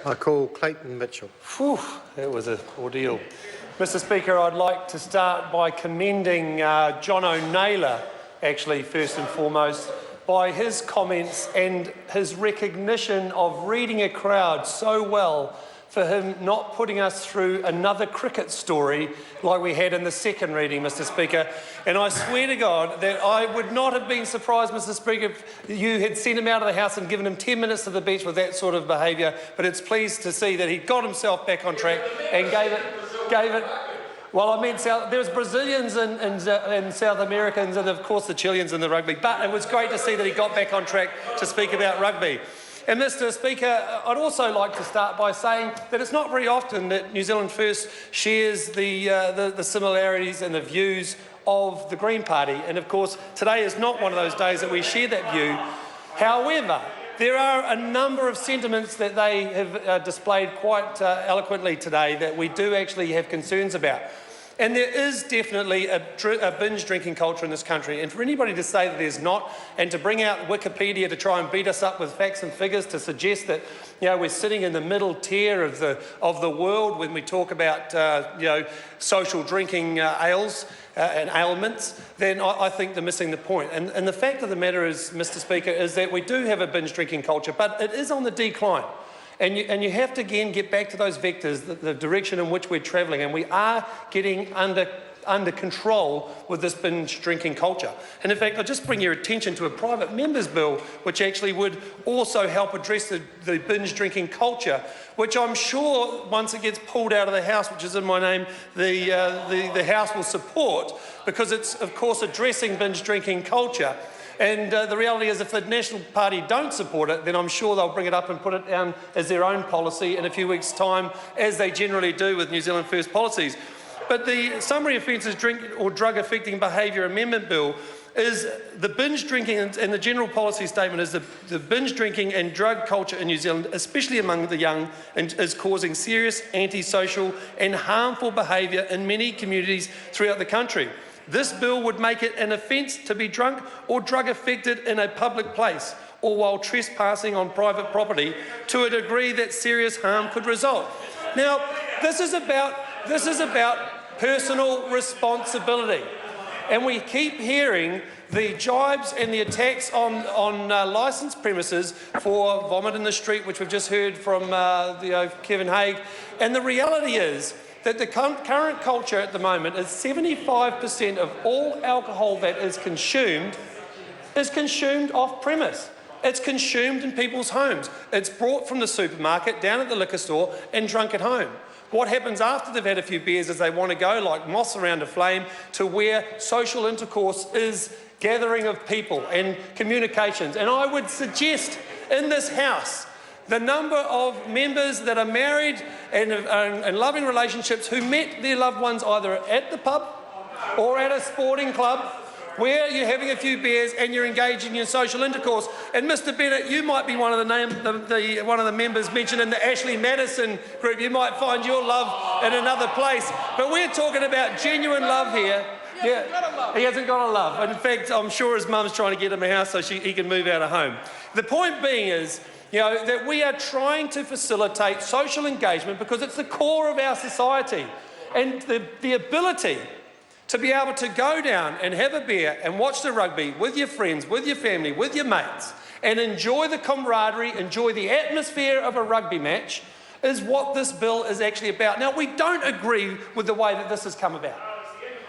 I call Clayton Mitchell. Phew, that was an ordeal. Mr Speaker, I'd like to start by commending John O'Naylor, actually, first and foremost, by his comments and his recognition of reading a crowd so well, for him not putting us through another cricket story like we had in the second reading, Mr Speaker. And I swear to God that I would not have been surprised, Mr Speaker, if you had sent him out of the House and given him 10 minutes to the beach with that sort of behaviour. But it's pleased to see that he got himself back on track and gave it. Well, I meant there was Brazilians and South Americans and, of course, the Chileans in the rugby. But it was great to see that he got back on track to speak about rugby. And Mr Speaker, I'd also like to start by saying that it's not very often that New Zealand First shares the similarities and the views of the Green Party. And of course, today is not one of those days that we share that view. However, there are a number of sentiments that they have displayed quite eloquently today that we do actually have concerns about. And there is definitely a binge drinking culture in this country. And for anybody to say that there's not, and to bring out Wikipedia to try and beat us up with facts and figures to suggest that we're sitting in the middle tier of the world when we talk about social drinking ales and ailments, then I think they're missing the point. And the fact of the matter is, Mr Speaker, is that we do have a binge drinking culture, but it is on the decline. And you have to, again, get back to those vectors, the direction in which we're travelling, and we are getting under control with this binge drinking culture. And in fact, I'll just bring your attention to a private member's bill which actually would also help address the binge drinking culture, which I'm sure once it gets pulled out of the House, which is in my name, the House will support, because it's, of course, addressing binge drinking culture. And the reality is, if the National Party don't support it, then I'm sure they'll bring it up and put it down as their own policy in a few weeks' time, as they generally do with New Zealand First policies. But the Summary Offences Drink or Drug Affecting Behaviour Amendment Bill is the binge drinking, and the general policy statement is the binge drinking and drug culture in New Zealand, especially among the young, and is causing serious antisocial and harmful behaviour in many communities throughout the country. This bill would make it an offence to be drunk or drug affected in a public place or while trespassing on private property to a degree that serious harm could result. Now, this is about personal responsibility. And we keep hearing the jibes and the attacks on licensed premises for vomit in the street, which we've just heard from Kevin Haig. And the reality is that the current culture at the moment is 75% of all alcohol that is consumed off-premise. It's consumed in people's homes. It's brought from the supermarket, down at the liquor store, and drunk at home. What happens after they've had a few beers is they want to go like moths around a flame to where social intercourse is gathering of people and communications. And I would suggest in this House, the number of members that are married and in loving relationships who met their loved ones either at the pub or at a sporting club where you're having a few beers and you're engaging in social intercourse. And Mr Bennett, you might be one of the members mentioned in the Ashley Madison group. You might find your love in another place. But we're talking about genuine love here. He hasn't got a love. In fact, I'm sure his mum's trying to get him a house so he can move out of home. The point being is, that we are trying to facilitate social engagement because it's the core of our society. And the ability to be able to go down and have a beer and watch the rugby with your friends, with your family, with your mates, and enjoy the camaraderie, enjoy the atmosphere of a rugby match, is what this bill is actually about. Now, we don't agree with the way that this has come about.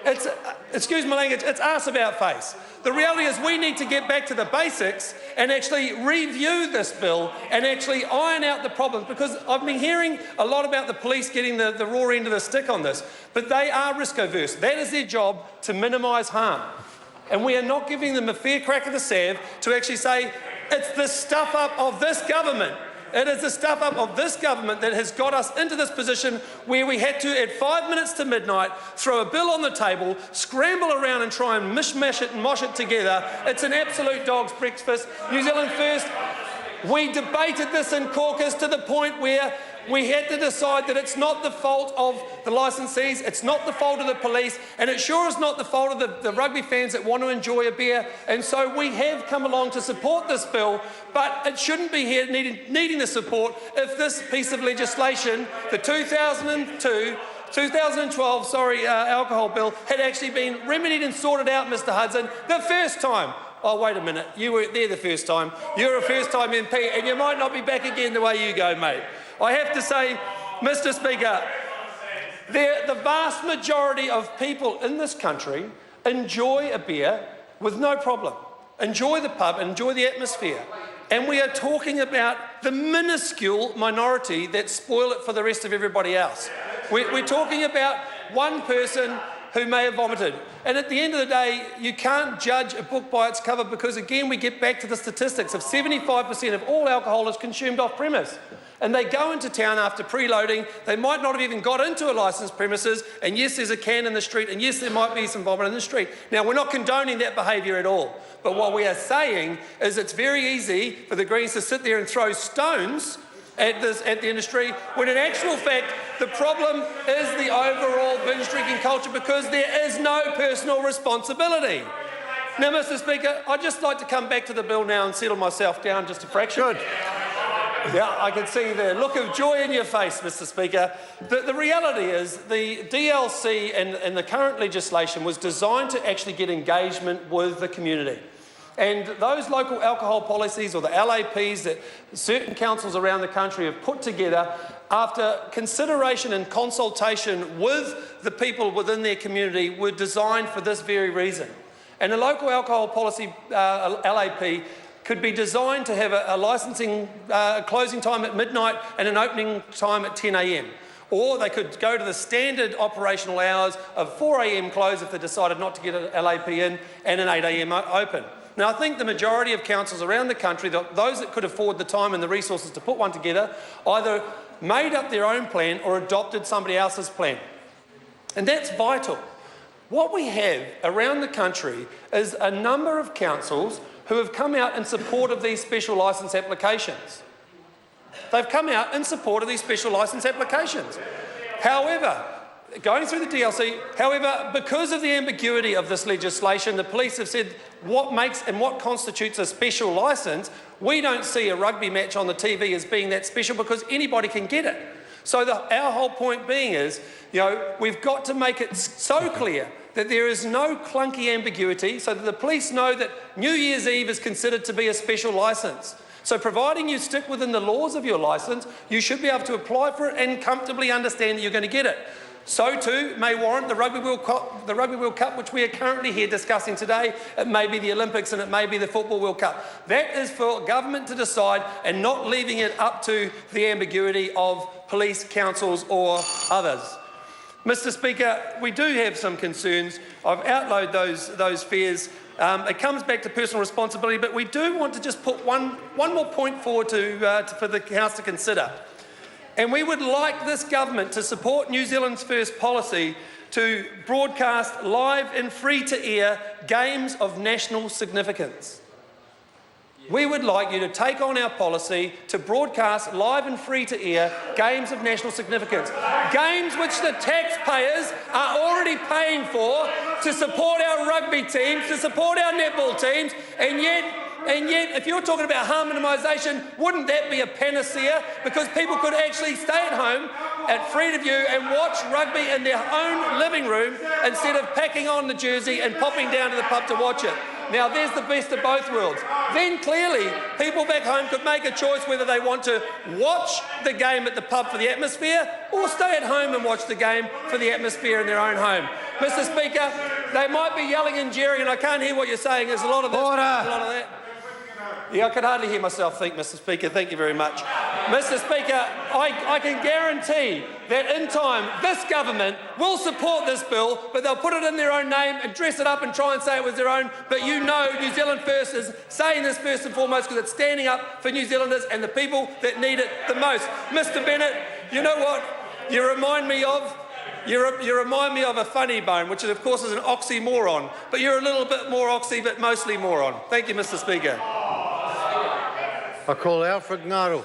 It's, excuse my language, it's arse about face. The reality is we need to get back to the basics and actually review this bill and actually iron out the problems, because I've been hearing a lot about the police getting the raw end of the stick on this, but they are risk averse. That is their job, to minimise harm. And we are not giving them a fair crack of the salve to actually say it's the stuff up of this government. It is the stuff up of this government that has got us into this position where we had to, at 5 minutes to midnight, throw a bill on the table, scramble around and try and mishmash it and mosh it together. It's an absolute dog's breakfast. New Zealand First, We debated this in caucus to the point where we had to decide that it's not the fault of the licensees, it's not the fault of the police, and it sure is not the fault of the rugby fans that want to enjoy a beer. And so we have come along to support this bill, but it shouldn't be here needing the support if this piece of legislation, the 2012 alcohol bill, had actually been remedied and sorted out, Mr Hudson, the first time. Oh, wait a minute, you weren't there the first time. You're a first-time MP, and you might not be back again the way you go, mate. I have to say, Mr Speaker, the vast majority of people in this country enjoy a beer with no problem, enjoy the pub, enjoy the atmosphere. And we are talking about the minuscule minority that spoil it for the rest of everybody else. We're talking about one person who may have vomited. And at the end of the day, you can't judge a book by its cover because, again, we get back to the statistics of 75% of all alcohol is consumed off-premise. And they go into town after preloading. They might not have even got into a licensed premises, and yes, there's a can in the street, and yes, there might be some vomit in the street. Now, we're not condoning that behaviour at all. But what we are saying is it's very easy for the Greens to sit there and throw stones at the industry, when in actual fact the problem is the overall binge drinking culture because there is no personal responsibility. Now, Mr Speaker, I'd just like to come back to the bill now and settle myself down just a fraction. Good. Yeah, I can see the look of joy in your face, Mr Speaker. The reality is the DLC and the current legislation was designed to actually get engagement with the community. And those local alcohol policies, or the LAPs, that certain councils around the country have put together after consideration and consultation with the people within their community, were designed for this very reason. And a local alcohol policy LAP could be designed to have a licensing closing time at midnight and an opening time at 10 a.m. Or they could go to the standard operational hours of 4 a.m. close if they decided not to get an LAP in, and an 8 a.m. open. Now, I think the majority of councils around the country, those that could afford the time and the resources to put one together, either made up their own plan or adopted somebody else's plan. And that's vital. What we have around the country is a number of councils who have come out in support of these special licence applications. They've come out in support of these special licence applications. However, going through the DLC, because of the ambiguity of this legislation, the police have said what makes and what constitutes a special licence. We don't see a rugby match on the TV as being that special because anybody can get it. So our whole point being is, we've got to make it so clear that there is no clunky ambiguity so that the police know that New Year's Eve is considered to be a special licence. So providing you stick within the laws of your licence, you should be able to apply for it and comfortably understand that you're going to get it. So too may warrant the Rugby World Cup, which we are currently here discussing today. It may be the Olympics and it may be the Football World Cup. That is for government to decide and not leaving it up to the ambiguity of police, councils or others. Mr Speaker, we do have some concerns. I've outlined those fears. It comes back to personal responsibility, but we do want to just put one more point forward for the House to consider. And we would like this government to support New Zealand's first policy to broadcast live and free-to-air games of national significance. We would like you to take on our policy to broadcast live and free-to-air games of national significance. Games which the taxpayers are already paying for to support our rugby teams, to support our netball teams, and yet, if you're talking about harm minimisation, wouldn't that be a panacea? Because people could actually stay at home at Freeview and watch rugby in their own living room instead of packing on the jersey and popping down to the pub to watch it. Now, there's the best of both worlds. Then clearly, people back home could make a choice whether they want to watch the game at the pub for the atmosphere or stay at home and watch the game for the atmosphere in their own home. Mr Speaker, they might be yelling and jeering, and I can't hear what you're saying. There's a lot of this, a lot of that. Yeah, I could hardly hear myself think, Mr Speaker. Thank you very much. Mr Speaker, I can guarantee that in time this government will support this bill, but they'll put it in their own name and dress it up and try and say it was their own. But you know New Zealand First is saying this first and foremost because it's standing up for New Zealanders and the people that need it the most. Mr Bennett, you know what? You remind me of a funny bone, which of course is an oxymoron, but you're a little bit more oxy, but mostly moron. Thank you, Mr Speaker. I call Alfred Ngaro.